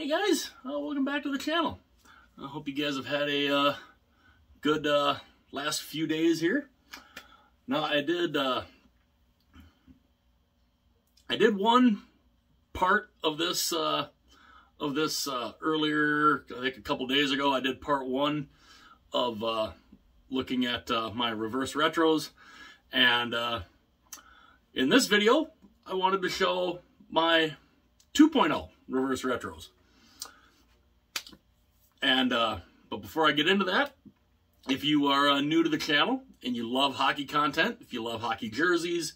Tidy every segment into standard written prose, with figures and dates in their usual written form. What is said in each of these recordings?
Hey guys, welcome back to the channel. I hope you guys have had a good last few days here. Now I did one part of this earlier, I think a couple days ago. I did part one of looking at my reverse retros, and in this video I wanted to show my 2.0 reverse retros. And but before I get into that, if you are new to the channel and you love hockey content, if you love hockey jerseys,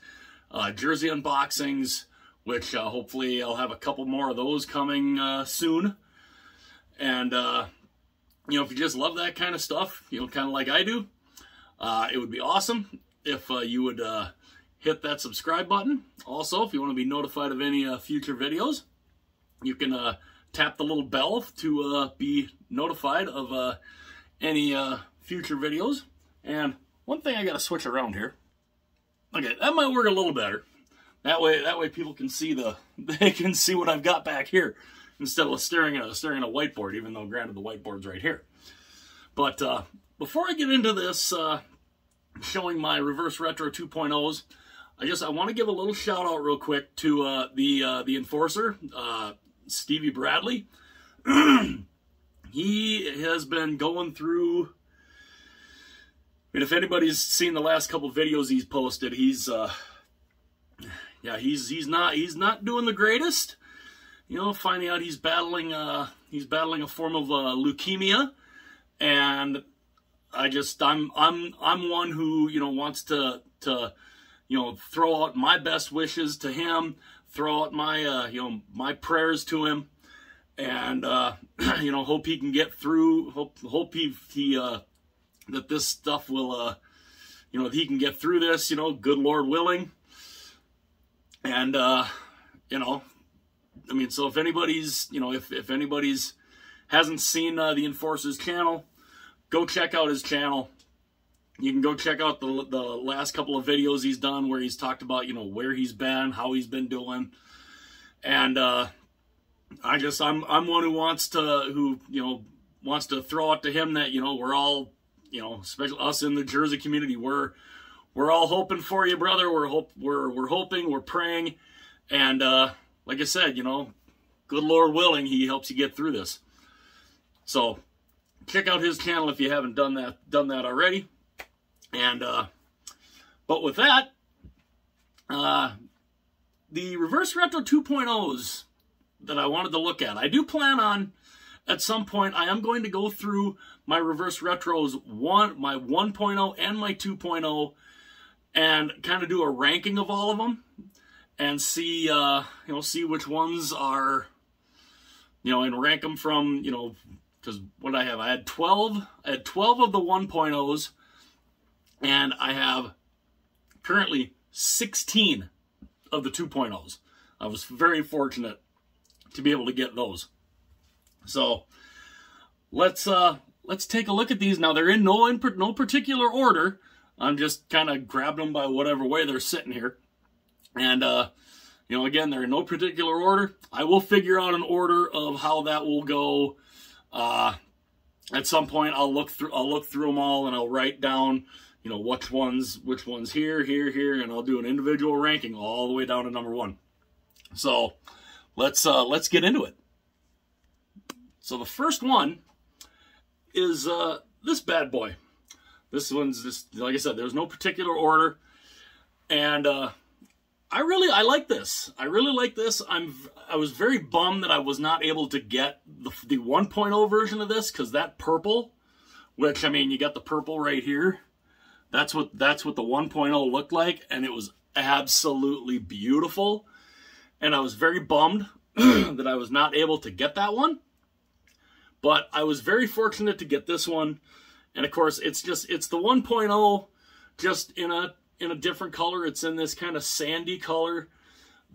jersey unboxings, which hopefully I'll have a couple more of those coming soon, and you know, if you just love that kind of stuff, you know, kind of like I do, it would be awesome if you would hit that subscribe button. Also, if you want to be notified of any future videos, you can tap the little bell to be notified of any future videos. And one thing I got to switch around here. Okay, that might work a little better. That way people can see they can see what I've got back here instead of staring at a whiteboard. Even though, granted, the whiteboard's right here. But before I get into this, showing my reverse retro 2.0s, I want to give a little shout out real quick to the enforcer, Stevie Bradley. He has been going through, and if anybody's seen the last couple videos he's posted, he's not doing the greatest. You know, finding out he's battling a form of leukemia, and I'm one who, you know, wants to you know, throw out my best wishes to him, throw out my you know, my prayers to him, and you know, hope he can get through. Hope he that this stuff will you know, he can get through this. You know, good Lord willing. And you know, I mean, so if anybody's, you know, if anybody's hasn't seen the Enforcer's channel, go check out his channel. You can go check out the last couple of videos he's done where he's talked about, you know, where he's been, how he's been doing. And I'm one who wants to throw out to him that, you know, we're all, you know, especially us in the Jersey community, we're all hoping for you, brother. We're hoping, we're praying, and like I said, you know, good Lord willing, he helps you get through this. So check out his channel if you haven't done that already. And but with that, the reverse retro 2.0s that I wanted to look at, I do plan on at some point I am going to go through my reverse retros, my 1.0 and my 2.0, and kind of do a ranking of all of them and see you know, see which ones are, you know, and rank them from, you know, because what I had 12 of the 1.0s. And I have currently 16 of the 2.0s. I was very fortunate to be able to get those. So let's take a look at these. Now, they're in no particular order. I'm just kind of grabbing them by whatever way they're sitting here. And you know, again, they're in no particular order. I will figure out an order of how that will go. At some point, I'll look through them all, and I'll write down, you know, which ones here, and I'll do an individual ranking all the way down to number 1. So let's get into it. So the first one is this bad boy. This one's just, like I said, there's no particular order, and I like this. I really like this. I was very bummed that I was not able to get the 1.0 version of this, because that purple, which, I mean, you got the purple right here. That's what the 1.0 looked like, and it was absolutely beautiful. And I was very bummed that I was not able to get that one. But I was very fortunate to get this one. And of course, it's the 1.0, just in a different color. It's in this kind of sandy color.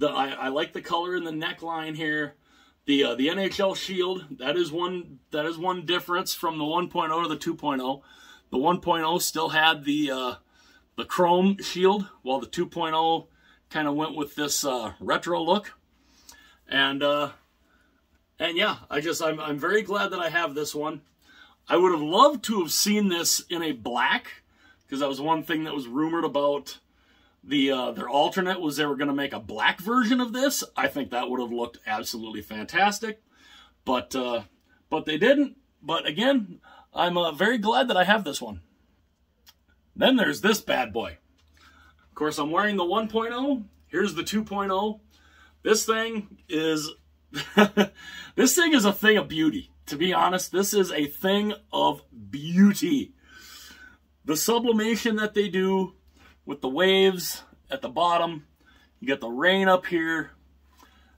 I like the color in the neckline here. The NHL shield, that is one difference from the 1.0 to the 2.0. The 1.0 still had the chrome shield, while the 2.0 kind of went with this retro look. And And yeah, I'm very glad that I have this one. I would have loved to have seen this in a black, because that was one thing that was rumored about their alternate, was they were going to make a black version of this. I think that would have looked absolutely fantastic, but they didn't. But again, I'm very glad that I have this one. Then there's this bad boy. Of course, I'm wearing the 1.0. Here's the 2.0. This thing is this thing is a thing of beauty. To be honest, this is a thing of beauty. The sublimation that they do with the waves at the bottom, you got the rain up here,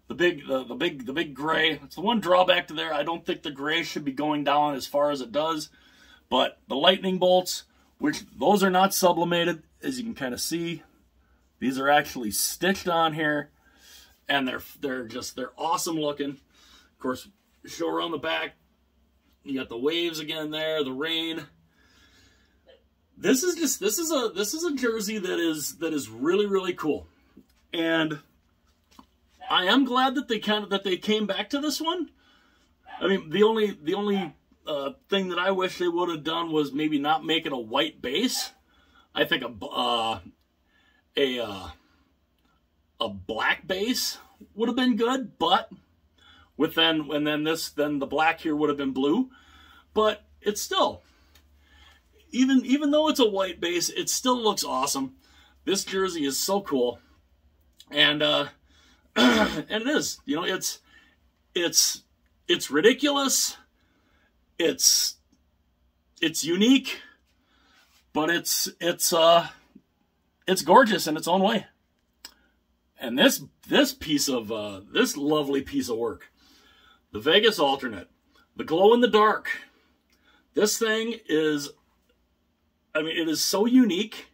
the big gray. It's the one drawback to there. I don't think the gray should be going down as far as it does, but the lightning bolts, which those are not sublimated, as you can kind of see. These are actually stitched on here, and they're awesome looking. Of course, show around the back. You got the waves again there, the rain. This is a jersey that is really, really cool, and I am glad that they came back to this one. I mean, the only thing that I wish they would have done was maybe not make it a white base. I think a black base would have been good, but then the black here would have been blue. But it's still, even though it's a white base, it still looks awesome. This jersey is so cool, and and it is, you know, it's ridiculous, it's unique, but it's gorgeous in its own way. And this lovely piece of work, the Vegas alternate, the glow in the dark. This thing is, I mean, it is so unique.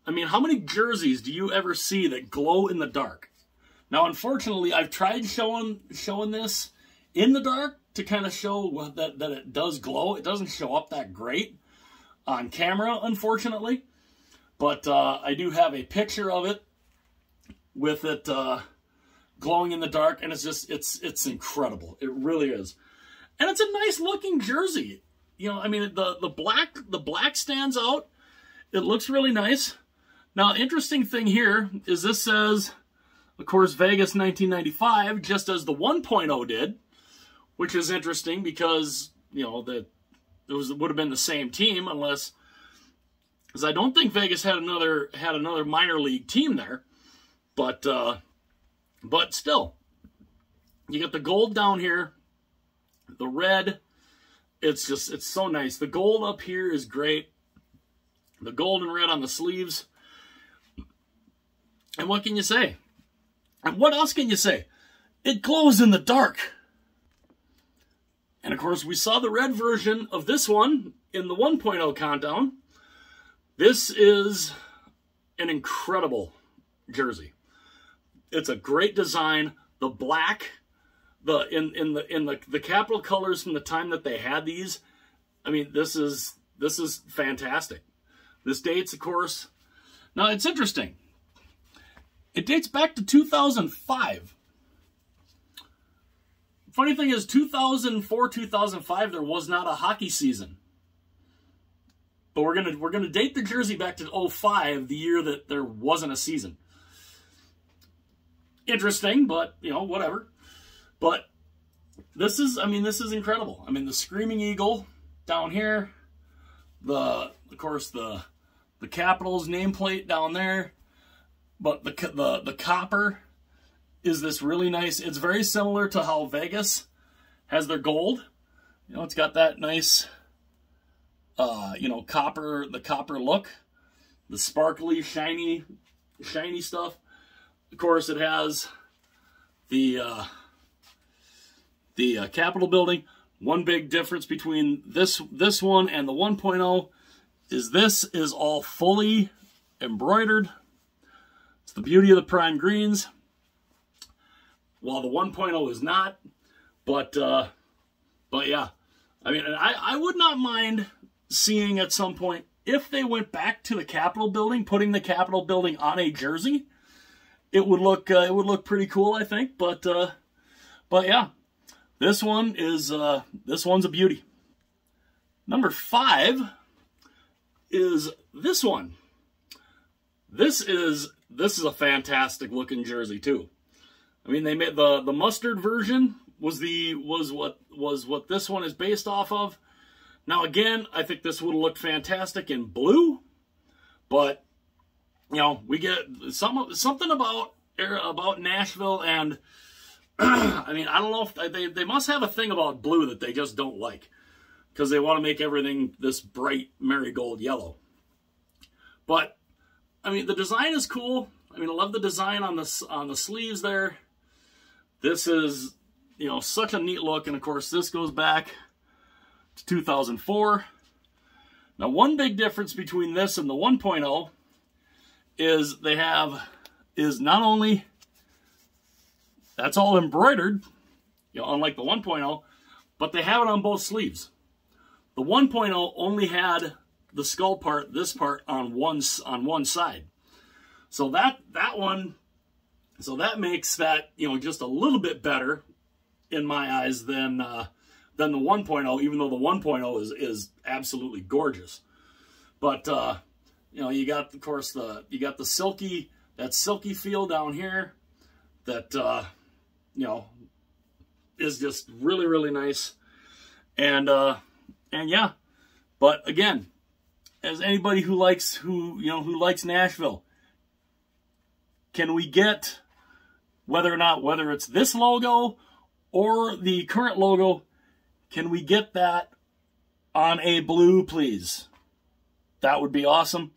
I mean, how many jerseys do you ever see that glow in the dark? Now, unfortunately, I've tried showing this in the dark to kind of show that it does glow. It doesn't show up that great on camera, unfortunately. But I do have a picture of it with it glowing in the dark, and it's incredible. It really is. And it's a nice looking jersey. You know, I mean, the black stands out. It looks really nice. Now, interesting thing here is this says, of course, Vegas 1995, just as the 1.0 did, which is interesting because, you know, it would have been the same team, unless, because I don't think Vegas had another minor league team there, but still, you got the gold down here, the red. It's so nice. The gold up here is great. The gold and red on the sleeves. And what can you say? And what else can you say? It glows in the dark. And of course, we saw the red version of this one in the 1.0 countdown. This is an incredible jersey. It's a great design. The black, the capital colors from the time that they had these. I mean, this is fantastic. This dates, of course. Now, it's interesting. It dates back to 2005. Funny thing is, 2004, 2005, there was not a hockey season. But we're gonna date the jersey back to 2005, the year that there wasn't a season. Interesting, but you know, whatever. But this is incredible. I mean, the Screaming Eagle down here, of course the Capitals nameplate down there, but the copper is this really nice. It's very similar to how Vegas has their gold. You know, it's got that nice, you know, the copper look, the sparkly, shiny stuff. Of course, it has the Capitol building. One big difference between this one and the 1.0 is this is all fully embroidered. It's the beauty of the prime greens, while the 1.0 is not. But yeah, I mean, I would not mind seeing at some point, if they went back to the Capitol building, putting the Capitol building on a jersey. It would look pretty cool, I think. But yeah, This one is this one's a beauty. Number 5 is this one. This is a fantastic looking jersey too. I mean, they made the mustard version was what this one is based off of. Now again, I think this would have looked fantastic in blue, but you know, we get something about Nashville, and I mean, I don't know if they must have a thing about blue that they just don't like, because they want to make everything this bright marigold yellow. But I mean, the design is cool. I mean, I love the design on the sleeves there. This is, you know, such a neat look, and of course this goes back to 2004. Now, one big difference between this and the 1.0 is not only that's all embroidered, you know, unlike the 1.0, but they have it on both sleeves. The 1.0 only had the skull part, this part, on one side. So that makes that, you know, just a little bit better in my eyes than the 1.0, even though the 1.0 is absolutely gorgeous. But you know, you got, of course, you got the silky feel down here that you know, is just really, really nice. And yeah, but again, as anybody who likes Nashville, can we get, whether it's this logo or the current logo, can we get that on a blue, please? That would be awesome.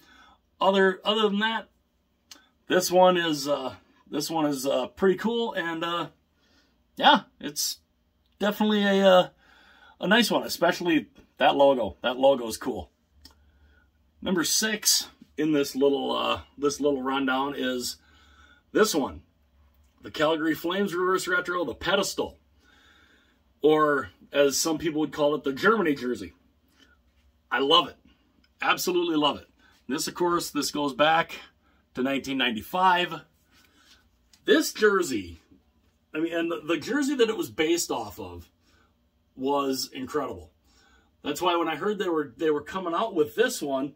Other than that, this one is pretty cool, and yeah, it's definitely a nice one, especially that logo. That logo is cool. Number 6 in this little rundown is this one, the Calgary Flames Reverse Retro, the Pedestal, or as some people would call it, the Germany jersey. I love it. Absolutely love it. This, of course, this goes back to 1995. This jersey, I mean, and the jersey that it was based off of was incredible. That's why when I heard they were coming out with this one,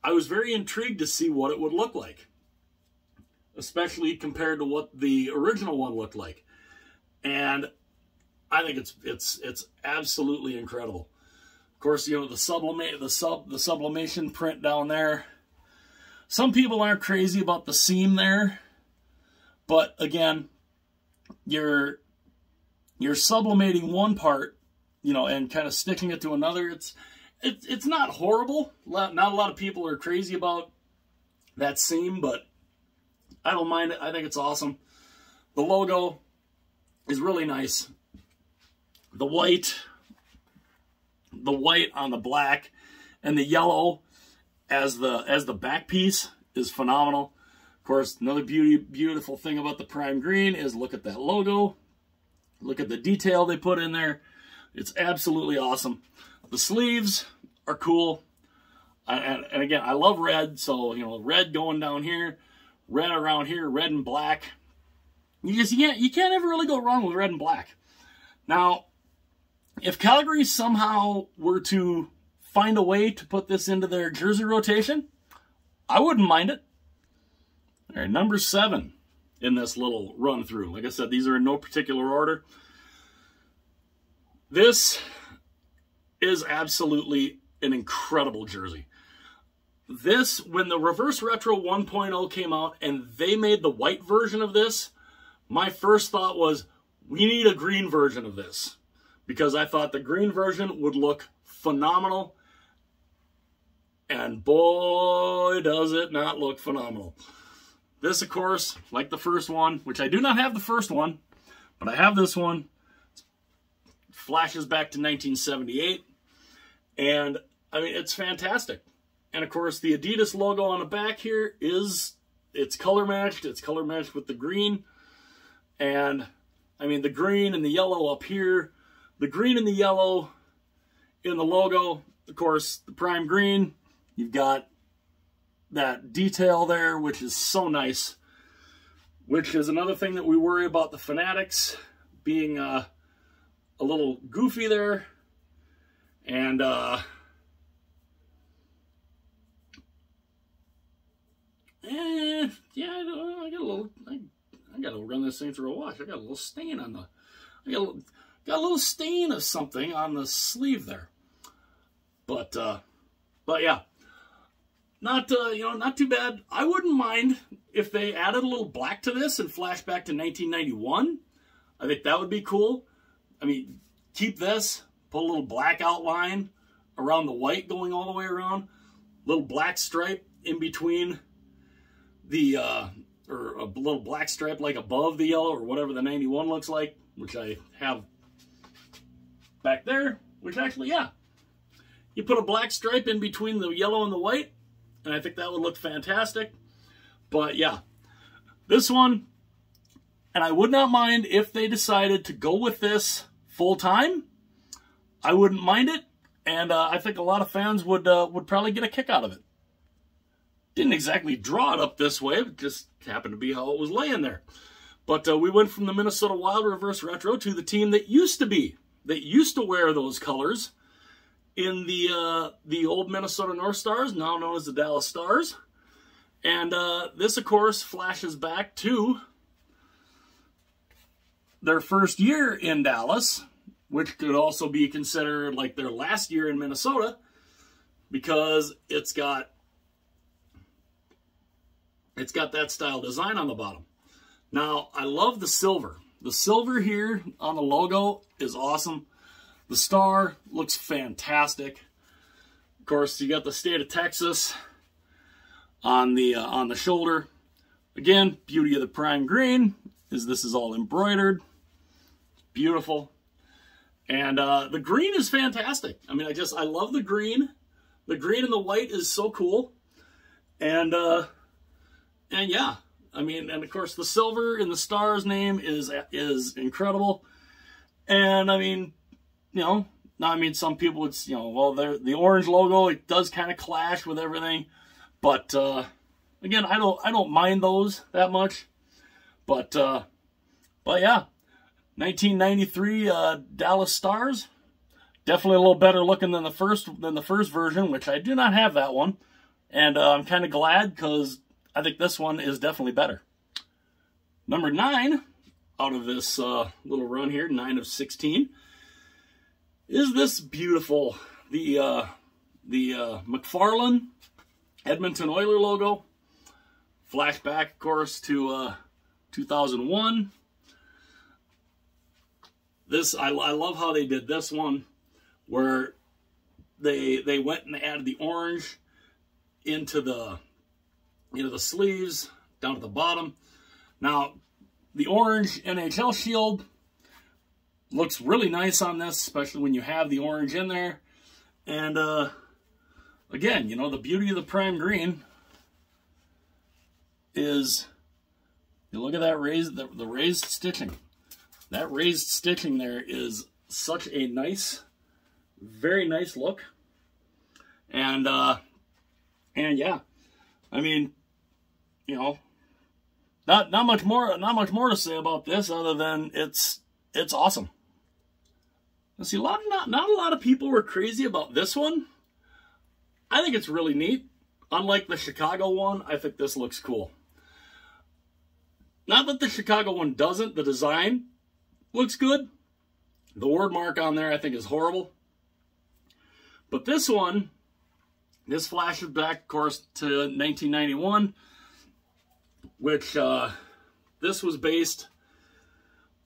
I was very intrigued to see what it would look like, especially compared to what the original one looked like. And I think it's absolutely incredible. Of course, you know, the sublimation print down there. Some people aren't crazy about the seam there, but again, you're sublimating one part, you know, and kind of sticking it to another. It's not horrible. Not a lot of people are crazy about that seam, but I don't mind it. I think it's awesome. The logo is really nice. The white on the black and the yellow as the back piece is phenomenal. Of course, another beautiful thing about the Prime Green is look at that logo. Look at the detail they put in there. It's absolutely awesome. The sleeves are cool. And again, I love red, so, you know, red going down here, red around here, red and black. You can't ever really go wrong with red and black. Now, if Calgary somehow were to find a way to put this into their jersey rotation, I wouldn't mind it. All right, number 7 in this little run through. Like I said, these are in no particular order. This is absolutely an incredible jersey. This, when the Reverse Retro 1.0 came out and they made the white version of this, my first thought was, we need a green version of this, because I thought the green version would look phenomenal. And boy, does it not look phenomenal. This, of course, like the first one, which I do not have the first one, but I have this one, flashes back to 1978. And, I mean, it's fantastic. And, of course, the Adidas logo on the back here it's color matched. It's color matched with the green. And, I mean, the green and the yellow up here, the green and the yellow in the logo, of course, the Prime Green, you've got that detail there, which is so nice, which is another thing that we worry about the Fanatics being a little goofy there. And yeah, I gotta run this thing through a wash. I got a little stain on the, got a little stain of something on the sleeve there. But yeah, not not too bad. I wouldn't mind if they added a little black to this and flash back to 1991. I think that would be cool. I mean, keep this, put a little black outline around the white going all the way around, little black stripe in between the, or a little black stripe like above the yellow or whatever the 91 looks like, which I have back there, which actually, yeah. You put a black stripe in between the yellow and the white, and I think that would look fantastic. But yeah, this one, and I would not mind if they decided to go with this full time. I wouldn't mind it, and I think a lot of fans would probably get a kick out of it. Didn't exactly draw it up this way, it just happened to be how it was laying there. But we went from the Minnesota Wild Reverse Retro to the team that used to wear those colors in the old Minnesota North Stars, now known as the Dallas Stars. And this, of course, flashes back to their first year in Dallas, which could also be considered like their last year in Minnesota, because it's got that style design on the bottom. Now, I love the silver. The silver here on the logo is awesome. The star looks fantastic. Of course, you got the state of Texas on the shoulder. Again, beauty of the prime green is this is all embroidered. Beautiful. And the green is fantastic. I mean, I love the green. The green and the white is so cool. And yeah, I mean, and of course the silver in the star's name is incredible. And I mean, some people would, well, the orange logo, it does kind of clash with everything. But again, I don't mind those that much. But yeah, 1993 Dallas Stars, definitely a little better looking than the first version, which I do not have that one. And I'm kind of glad, because I think this one is definitely better. Number 9 out of this little run here, 9 of 16, is this beautiful, the McFarland Edmonton Oilers logo. Flashback, of course, to 2001. This, I love how they did this one, where they went and added the orange into the sleeves down at the bottom. Now, the orange NHL shield looks really nice on this, especially when you have the orange in there. And again, the beauty of the prime green is, you look at that the raised stitching. That raised stitching there is such a nice, very nice look. And yeah, I mean, not much more to say about this other than it's awesome. Let's see, not a lot of people were crazy about this one. I think it's really neat. Unlike the Chicago one, I think this looks cool. Not that the Chicago one doesn't. The design looks good. The word mark on there I think is horrible. But this one, this flashes back, of course, to 1991, which this was based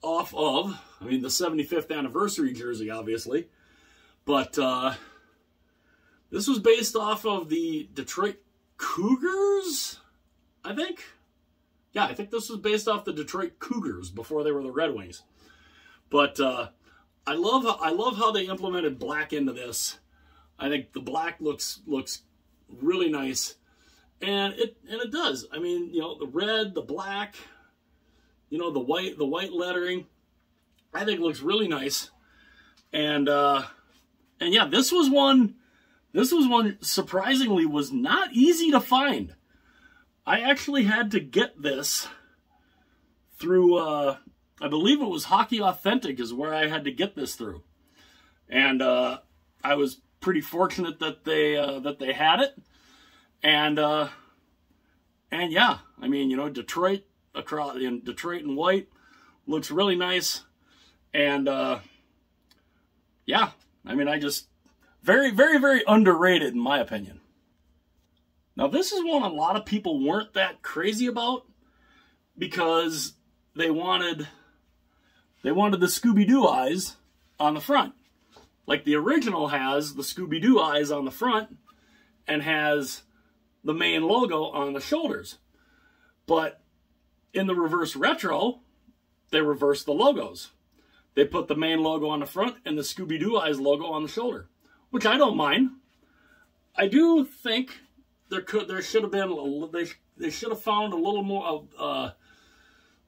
off of, I mean, the 75th anniversary jersey, obviously. But this was based off of the Detroit Cougars, I think. Yeah, I think this was based off the Detroit Cougars before they were the Red Wings. But I love how they implemented black into this. I think the black looks really nice, and it does. I mean, the red, the black, the white lettering, I think looks really nice. And yeah, this was one surprisingly was not easy to find. I actually had to get this through I believe it was Hockey Authentic is where I had to get this through. And I was pretty fortunate that they had it. And yeah, I mean, you know, Detroit in white looks really nice. And yeah, I mean, I just very, very, very underrated in my opinion. Now, this is one a lot of people weren't that crazy about because they wanted the Scooby-Doo eyes on the front. Like the original has the Scooby-Doo eyes on the front and has the main logo on the shoulders. But in the reverse retro, they reversed the logos. They put the main logo on the front and the Scooby-Doo eyes logo on the shoulder, which I don't mind. I do think there should have been, they should have found a little more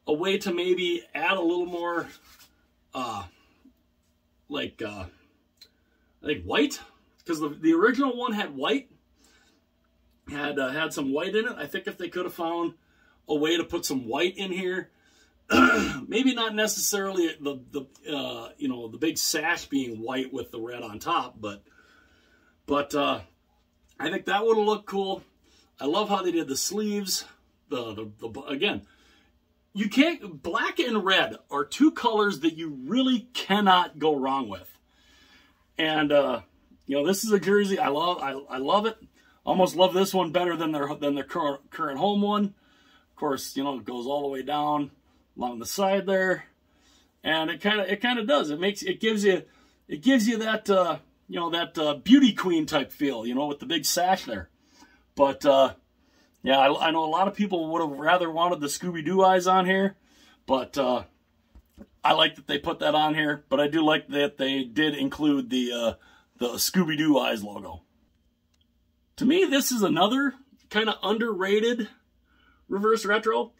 a way to maybe add a little more like I think white, because the original one had white, had some white in it. I think if they could have found a way to put some white in here, maybe not necessarily the you know, the big sash being white with the red on top, but I think that would have looked cool. I love how they did the sleeves. Again, you can't, black and red are two colors that you really cannot go wrong with. And you know, this is a jersey I love it. Almost love this one better than their current home one. Of course, you know, it goes all the way down along the side there, and it kind of does. It gives you that you know, that beauty queen type feel, you know, with the big sash there. But yeah, I know a lot of people would have rather wanted the Scooby-Doo eyes on here, but I like that they put that on here. But I do like that they did include the Scooby-Doo eyes logo. To me, this is another kind of underrated reverse retro.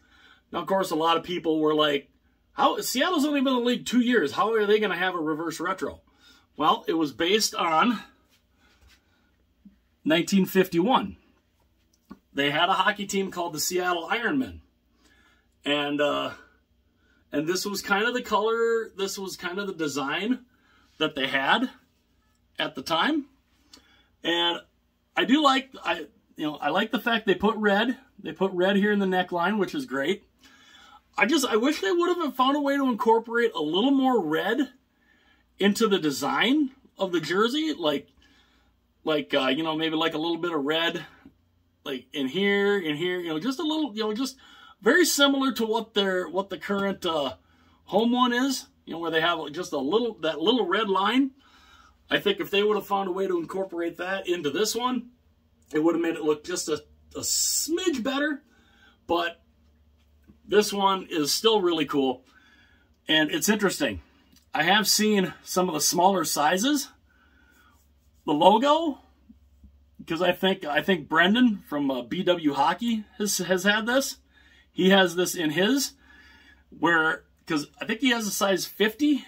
Now, of course, a lot of people were like, "How, Seattle's only been in the league 2 years. How are they going to have a reverse retro?" Well, it was based on 1951. They had a hockey team called the Seattle Ironmen. And this was kind of the color, this was kind of the design that they had at the time. And I do like, I like the fact they put red. They put red here in the neckline, which is great. I wish they would have found a way to incorporate a little more red into the design of the jersey, like you know, maybe like a little bit of red, like in here, you know, just a little, you know, just very similar to what the current home one is, you know, where they have just that little red line. I think if they would have found a way to incorporate that into this one, it would have made it look just a smidge better. But this one is still really cool, and it's interesting. I have seen some of the smaller sizes, the logo, because I think Brendan from BW Hockey has had this. He has this in his, because I think he has a size 50,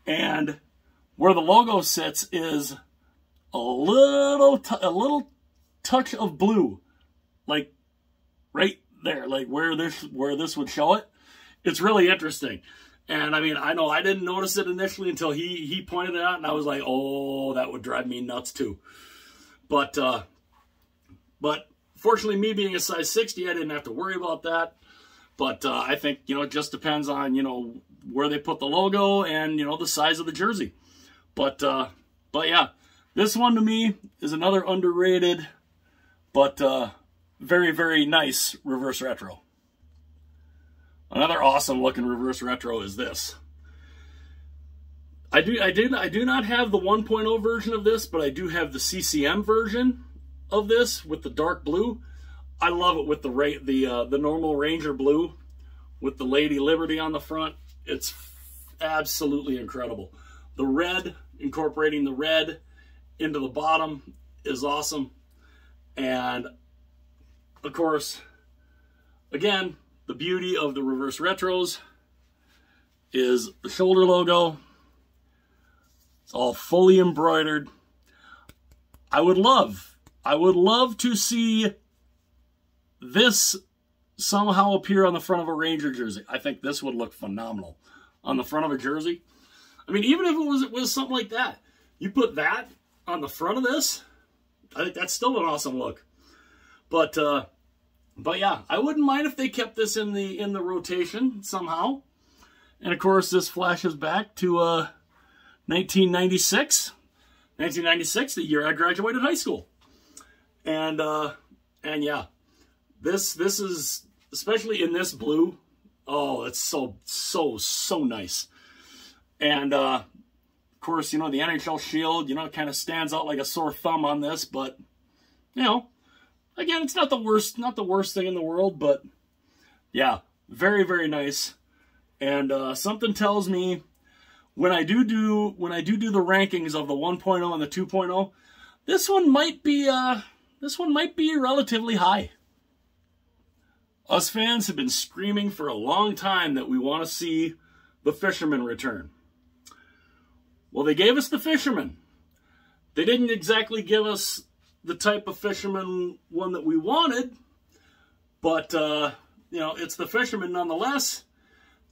and where the logo sits is a little touch of blue, like right there, like where this would show it. It's really interesting. And I mean, I know I didn't notice it initially until he pointed it out, and I was like, oh, that would drive me nuts too. But fortunately, me being a size 60, I didn't have to worry about that. But I think, you know, it just depends on, you know, where they put the logo and, you know, the size of the jersey. But yeah, this one to me is another underrated, but very, very nice reverse retro. Another awesome looking reverse retro is this. I do not have the 1.0 version of this, but I do have the CCM version of this with the dark blue. I love it with the normal Ranger blue with the Lady Liberty on the front. It's absolutely incredible. The red, incorporating the red into the bottom is awesome. And of course, again, the beauty of the reverse retros is the shoulder logo. It's all fully embroidered. I would love to see this somehow appear on the front of a Ranger jersey. I think this would look phenomenal on the front of a jersey. I mean, even if it was something like that, you put that on the front of this, I think that's still an awesome look. But yeah, I wouldn't mind if they kept this in the rotation somehow. And of course, this flashes back to 1996. 1996, the year I graduated high school. And yeah, this is, especially in this blue, oh, it's so nice. And of course, you know, the NHL shield, you know, kind of stands out like a sore thumb on this, but you know, again, it's not the worst thing in the world, but yeah, very, very nice. And something tells me when I do the rankings of the 1.0 and the 2.0, this one might be relatively high. Us fans have been screaming for a long time that we want to see the Fisherman return. Well, they gave us the Fisherman. They didn't exactly give us the type of Fisherman one that we wanted, but you know, it's the Fisherman nonetheless,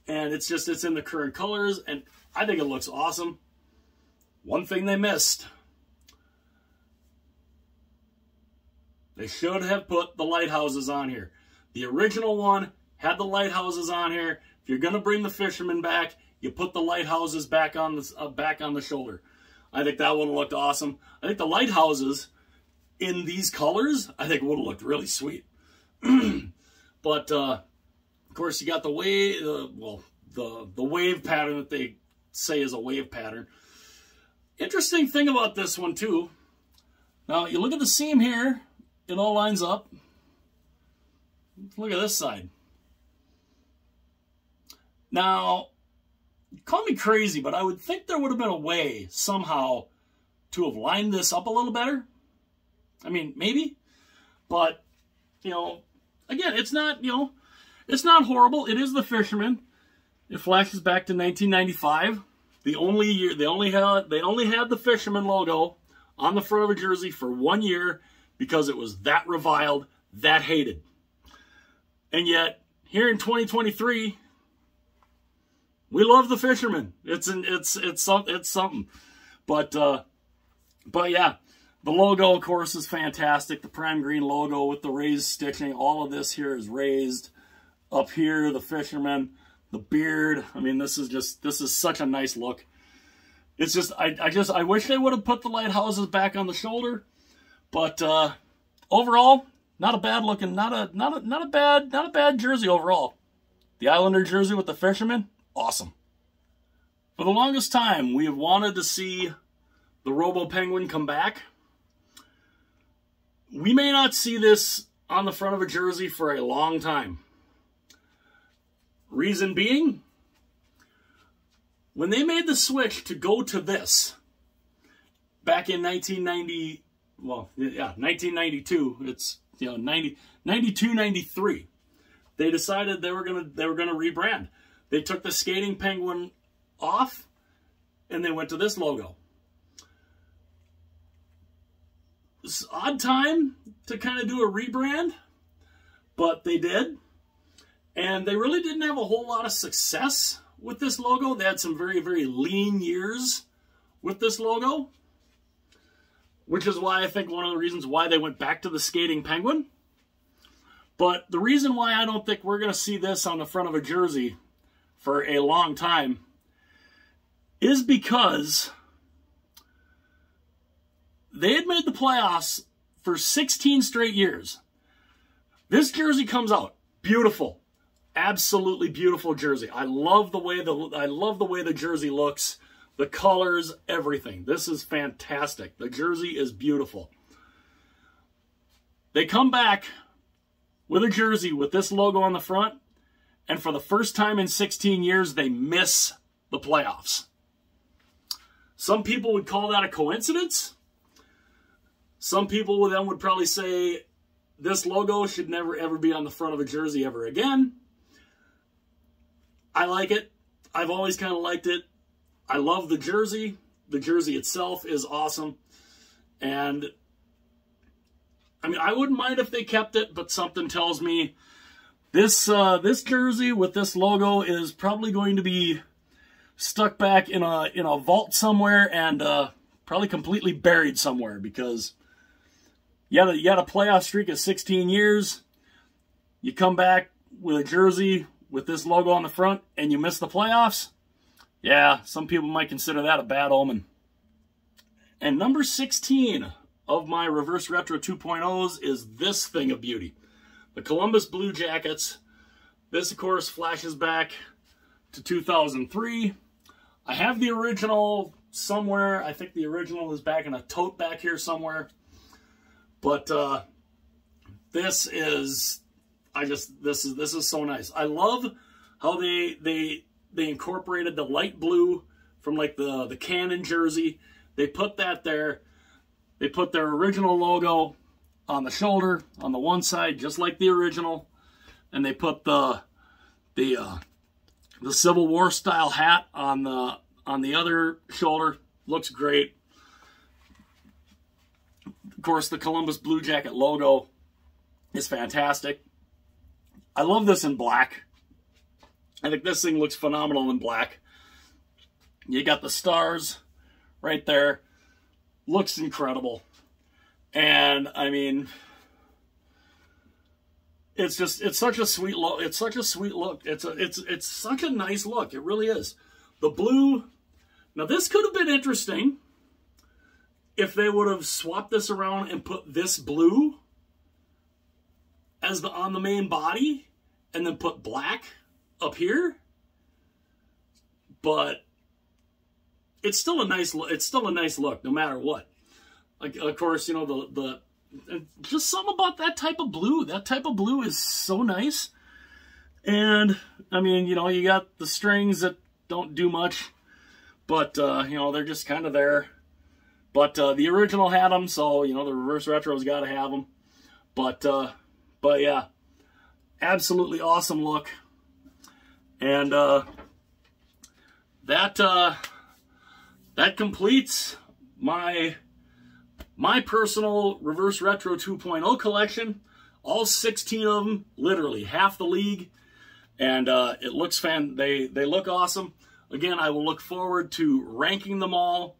and it's in the current colors, and I think it looks awesome. One thing they missed. They should have put the lighthouses on here. The original one had the lighthouses on here. If you're going to bring the Fisherman back, you put the lighthouses back on the shoulder. I think that would have looked awesome. I think the lighthouses in these colors, I think would have looked really sweet. But of course, you got the wave, the wave pattern that they say is a wave pattern. Interesting thing about this one too. Now you look at the seam here; it all lines up. Look at this side. Now, call me crazy, but I would think there would have been a way somehow to have lined this up a little better. I mean, maybe, but you know, again, it's not, you know, it's not horrible. It is the Fisherman. It flashes back to 1995. The only year they only had the Fisherman logo on the front of a jersey for 1 year because it was that reviled, that hated. And yet, here in 2023, we love the Fisherman. It's something. But yeah, the logo, of course, is fantastic. The prime green logo with the raised stitching. All of this here is raised. Up here, the Fisherman, the beard. I mean, this is such a nice look. It's just, I wish they would have put the lighthouses back on the shoulder. But overall, not a bad looking, not a bad jersey overall. The Islander jersey with the Fisherman, awesome. For the longest time, we have wanted to see the Robo Penguin come back. We may not see this on the front of a jersey for a long time. Reason being, when they made the switch to go to this back in 1990, well, yeah, 1992, it's, you know, 92, 93, they decided they were gonna rebrand. They took the Skating Penguin off and they went to this logo. It's an odd time to kind of do a rebrand, but they did. And they really didn't have a whole lot of success with this logo. They had some very, very lean years with this logo, which is why I think one of the reasons why they went back to the Skating Penguin. But the reason why I don't think we're going to see this on the front of a jersey for a long time is because they had made the playoffs for 16 straight years. This jersey comes out beautiful. Absolutely beautiful jersey. I love the way the jersey looks, the colors, everything. This is fantastic. The jersey is beautiful. They come back with a jersey with this logo on the front, and for the first time in 16 years, they miss the playoffs. Some people would call that a coincidence. Some people then would probably say this logo should never ever be on the front of a jersey ever again. I like it. I've always kind of liked it. I love the jersey. The jersey itself is awesome. And, I mean, I wouldn't mind if they kept it, but something tells me This jersey with this logo is probably going to be stuck back in a vault somewhere and probably completely buried somewhere, because you had a playoff streak of 16 years. You come back with a jersey with this logo on the front and you miss the playoffs. Yeah, some people might consider that a bad omen. And number 16 of my Reverse Retro 2.0s is this thing of beauty. The Columbus Blue Jackets. This, of course, flashes back to 2003. I have the original somewhere. I think the original is back in a tote back here somewhere. But this is so nice. I love how they incorporated the light blue from like the Cannon jersey. They put that there. They put their original logo on the shoulder on the one side, just like the original, and they put the Civil War style hat on the other shoulder. Looks great. Of course, the Columbus Blue Jacket logo is fantastic. I love this in black. I think this thing looks phenomenal in black. You got the stars right there. Looks incredible. And I mean, it's such a sweet look. It's such a sweet look. It's such a nice look. It really is. The blue. Now this could have been interesting if they would have swapped this around and put this blue as on the main body and then put black up here. But it's still a nice look no matter what. Like, of course, you know, just something about that type of blue. That type of blue is so nice. And I mean, you know, you got the strings that don't do much, but you know, they're just kind of there. But the original had them, so you know, the Reverse Retro's got to have them. But yeah, absolutely awesome look. And that completes my personal Reverse Retro 2.0 collection. All 16 of them, literally half the league. And it looks they look awesome. Again, I will look forward to ranking them all,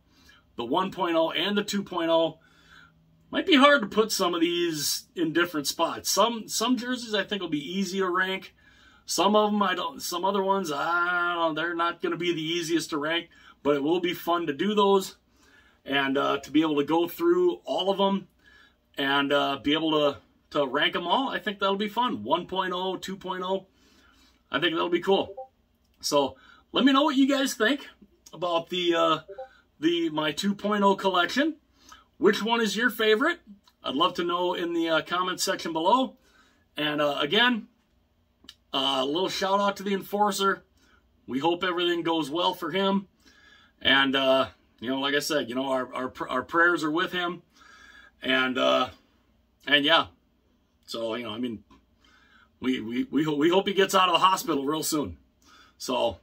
the 1.0 and the 2.0. Might be hard to put some of these in different spots. Some jerseys I think will be easy to rank. Some of them I don't. Some other ones, I don't know, they're not going to be the easiest to rank, but it will be fun to do those and to be able to go through all of them and be able to rank them all. I think that'll be fun. 1.0, 2.0. I think that'll be cool. So let me know what you guys think about my 2.0 collection. Which one is your favorite? I'd love to know in the comments section below. And again, a little shout out to the Enforcer. We hope everything goes well for him. And you know, like I said, you know, our prayers are with him. And yeah. So, you know, I mean, we hope he gets out of the hospital real soon. So,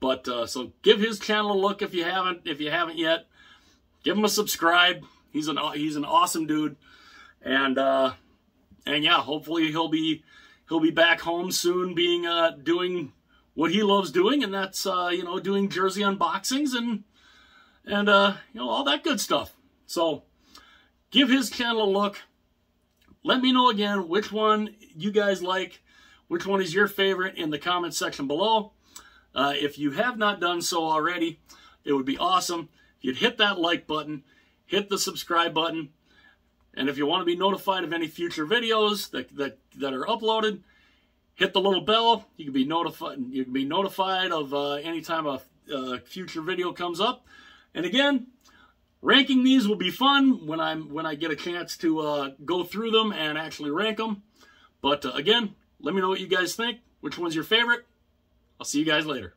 but so give his channel a look if you haven't yet. Give him a subscribe. He's an awesome dude. And yeah, hopefully he'll be back home soon, doing what he loves doing, and that's you know, doing jersey unboxings and you know, all that good stuff. So give his channel a look. Let me know again which one you guys like, which one is your favorite in the comments section below. If you have not done so already, it would be awesome if you'd hit that like button, hit the subscribe button, and if you want to be notified of any future videos that are uploaded, hit the little bell. You can be notified. You can be notified of any time a future video comes up. And again, ranking these will be fun when I get a chance to go through them and actually rank them. But again, let me know what you guys think. Which one's your favorite? I'll see you guys later.